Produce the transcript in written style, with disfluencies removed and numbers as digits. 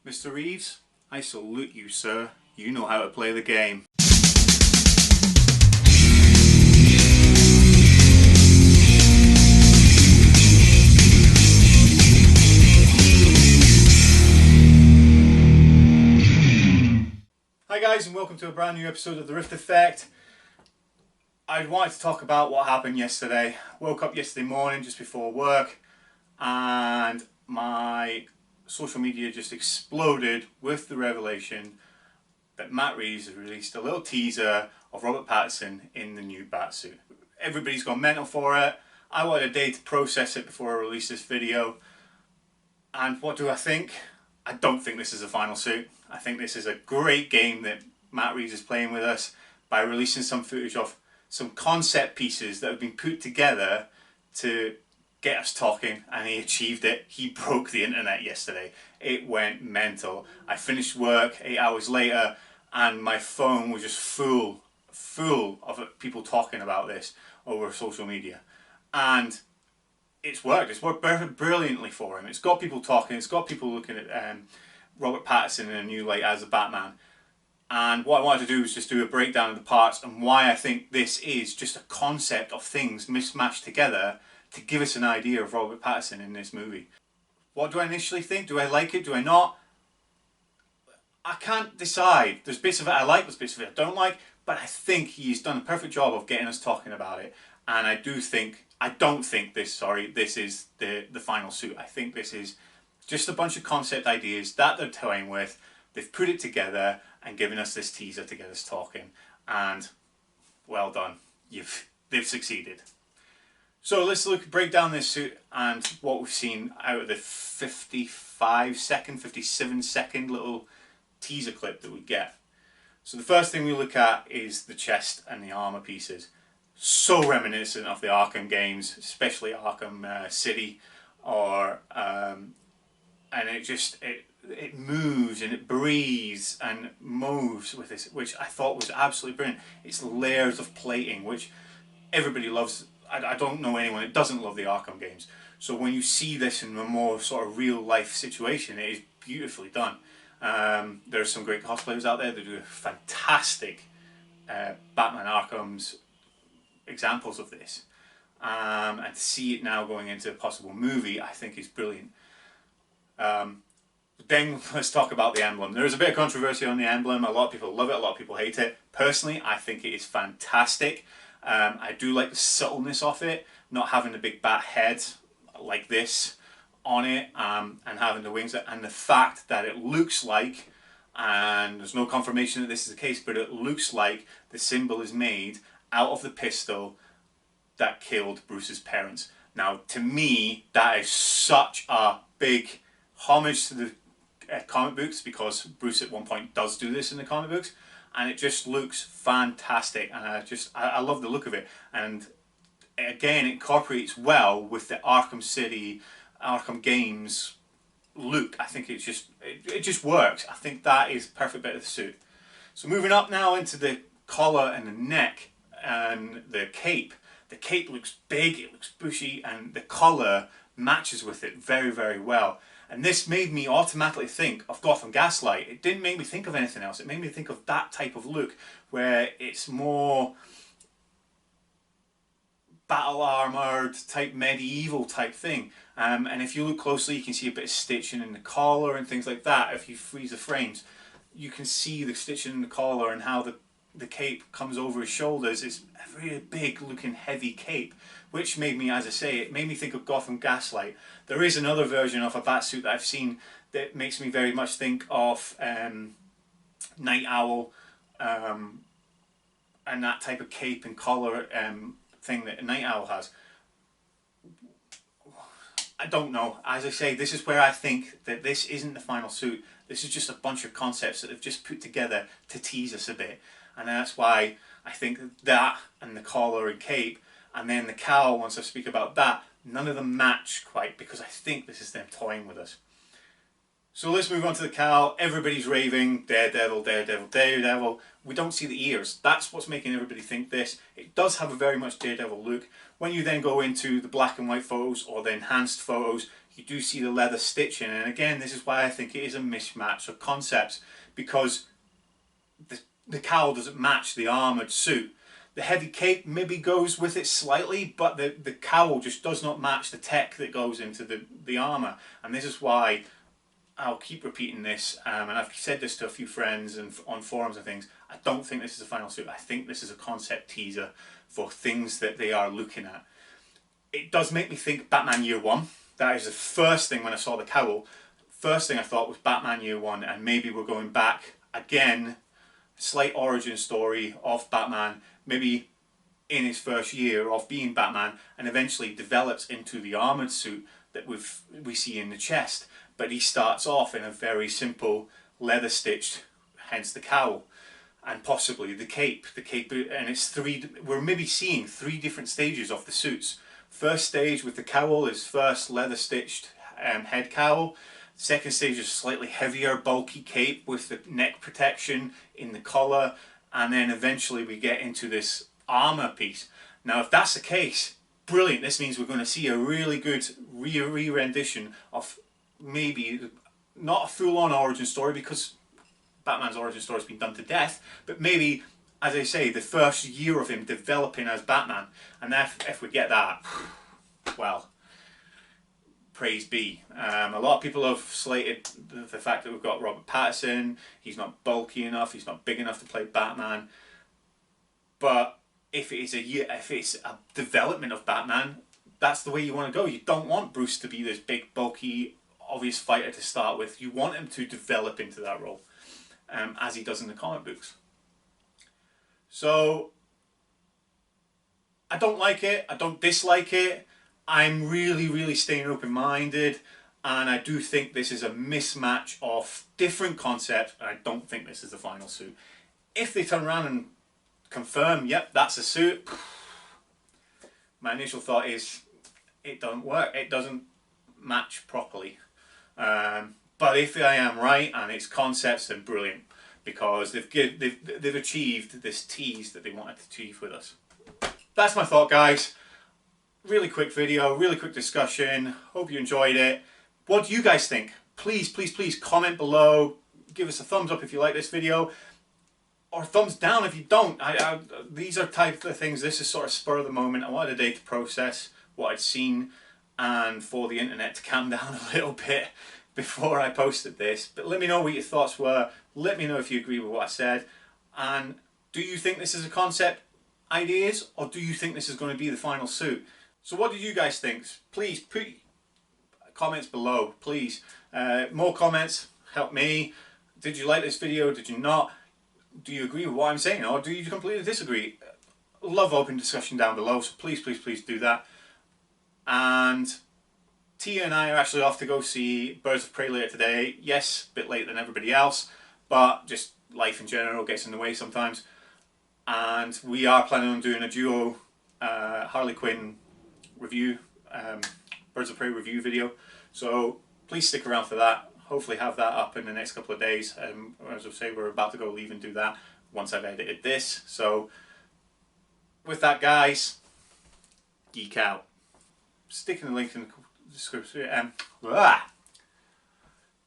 Mr. Reeves, I salute you, sir. You know how to play the game. Hi guys, and welcome to a brand new episode of The Rift Effect. I wanted to talk about what happened yesterday. Woke up yesterday morning just before work and my social media just exploded with the revelation that Matt Reeves has released a little teaser of Robert Pattinson in the new Batsuit. Everybody's gone mental for it. I wanted a day to process it before I release this video. And what do I think? I don't think this is the final suit. I think this is a great game that Matt Reeves is playing with us by releasing some footage of some concept pieces that have been put together to get us talking, and he achieved it. He broke the internet yesterday. It went mental. I finished work 8 hours later and my phone was just full of people talking about this over social media. And it's worked. It's worked brilliantly for him. It's got people talking. It's got people looking at Robert Pattinson in a new light as a Batman. And what I wanted to do was just do a breakdown of the parts and why I think this is just a concept of things mismatched together to give us an idea of Robert Pattinson in this movie. What do I initially think? Do I like it? Do I not? I can't decide. There's bits of it I like, there's bits of it I don't like, but I think he's done a perfect job of getting us talking about it. And I don't think this is the final suit. I think this is just a bunch of concept ideas that they're toying with. They've put it together and given us this teaser to get us talking. And well done. They've succeeded. So let's break down this suit and what we've seen out of the 57-second little teaser clip that we get. So the first thing we look at is the chest and the armor pieces. So reminiscent of the Arkham games, especially Arkham City, and it moves and it breathes and moves with this, which I thought was absolutely brilliant. It's layers of plating, which everybody loves. I don't know anyone that doesn't love the Arkham games. So when you see this in a more sort of real life situation, it is beautifully done. There's some great cosplayers out there that do fantastic Batman Arkham's examples of this. And to see it now going into a possible movie, I think is brilliant. Then let's talk about the emblem. There is a bit of controversy on the emblem. A lot of people love it, a lot of people hate it. Personally, I think it is fantastic. I do like the subtleness of it, not having the big bat head like this on it, and having the wings, and the fact that it looks like, and there's no confirmation that this is the case, but it looks like the symbol is made out of the pistol that killed Bruce's parents. Now, to me, that is such a big homage to the comic books, because Bruce at one point does do this in the comic books, and it just looks fantastic, and I love the look of it. And again, it incorporates well with the Arkham City, Arkham games look. I think it just works. I think that is a perfect bit of the suit. So moving up now into the collar and the neck and the cape. The cape looks big, it looks bushy, and the collar matches with it very, very well. And this made me automatically think of Gotham Gaslight. It didn't make me think of anything else. It made me think of that type of look, where it's more battle armored type, medieval type thing. And if you look closely, you can see a bit of stitching in the collar and things like that. If you freeze the frames, you can see the stitching in the collar and how the cape comes over his shoulders. It's a really big looking heavy cape, which made me, as I say, it made me think of Gotham Gaslight. There is another version of a Batsuit that I've seen that makes me very much think of Night Owl, and that type of cape and collar thing that Night Owl has. I don't know. As I say, this is where I think that this isn't the final suit. This is just a bunch of concepts that they've just put together to tease us a bit. And that's why I think that and the collar and cape, and then the cowl, once I speak about that, none of them match quite, because I think this is them toying with us. So let's move on to the cowl. Everybody's raving, Daredevil, Daredevil, Daredevil. We don't see the ears. That's what's making everybody think this. It does have a very much Daredevil look. When you then go into the black and white photos or the enhanced photos, you do see the leather stitching, and again, this is why I think it is a mismatch of concepts, because the cowl doesn't match the armoured suit. The heavy cape maybe goes with it slightly, but the cowl just does not match the tech that goes into the armour. And this is why I'll keep repeating this, and I've said this to a few friends and on forums and things. I don't think this is a final suit. I think this is a concept teaser for things that they are looking at. It does make me think Batman Year One. That is the first thing when I saw the cowl. First thing I thought was Batman Year One, and maybe we're going back again, slight origin story of Batman, maybe in his first year of being Batman, and eventually develops into the armoured suit that we see in the chest. But he starts off in a very simple leather stitched, hence the cowl, and possibly the cape. And it's we're maybe seeing 3 different stages of the suits. First stage with the cowl is first leather stitched head cowl. Second stage is slightly heavier, bulky cape with the neck protection in the collar, and then eventually we get into this armour piece. Now, if that's the case, brilliant. This means we're going to see a really good re-rendition of maybe not a full-on origin story, because Batman's origin story has been done to death, but maybe, as I say, the first year of him developing as Batman. And if we get that, well, praise be. A lot of people have slated the fact that we've got Robert Pattinson. He's not bulky enough, he's not big enough to play Batman. But if it's a development of Batman, that's the way you want to go. You don't want Bruce to be this big, bulky, obvious fighter to start with. You want him to develop into that role, as he does in the comic books. So I don't like it, I don't dislike it. I'm really staying open-minded, and I do think this is a mismatch of different concepts, and I don't think this is the final suit. If they turn around and confirm, yep, that's a suit, my initial thought is it doesn't work, it doesn't match properly. But if I am right and it's concepts, then brilliant, because they've achieved this tease that they wanted to achieve with us. That's my thought, guys. Really quick video, really quick discussion. Hope you enjoyed it. What do you guys think? Please comment below. Give us a thumbs up if you like this video, or thumbs down if you don't. These are type of things. This is sort of spur of the moment. I wanted a day to process what I'd seen and for the internet to calm down a little bit before I posted this. But let me know what your thoughts were. Let me know if you agree with what I said. And do you think this is a concept ideas, or do you think this is going to be the final suit? So what did you guys think? Please put comments below, please. More comments help me. Did you like this video? Did you not? Do you agree with what I'm saying, or do you completely disagree? Love open discussion down below, so please do that. And Tia and I are actually off to go see Birds of Prey later today. Yes, a bit later than everybody else, but just life in general gets in the way sometimes. And we are planning on doing a duo Harley Quinn review, Birds of Prey review video. So please stick around for that. Hopefully have that up in the next couple of days. As I say, we're about to go leave and do that once I've edited this. So with that, guys, geek out. Sticking the link in the description.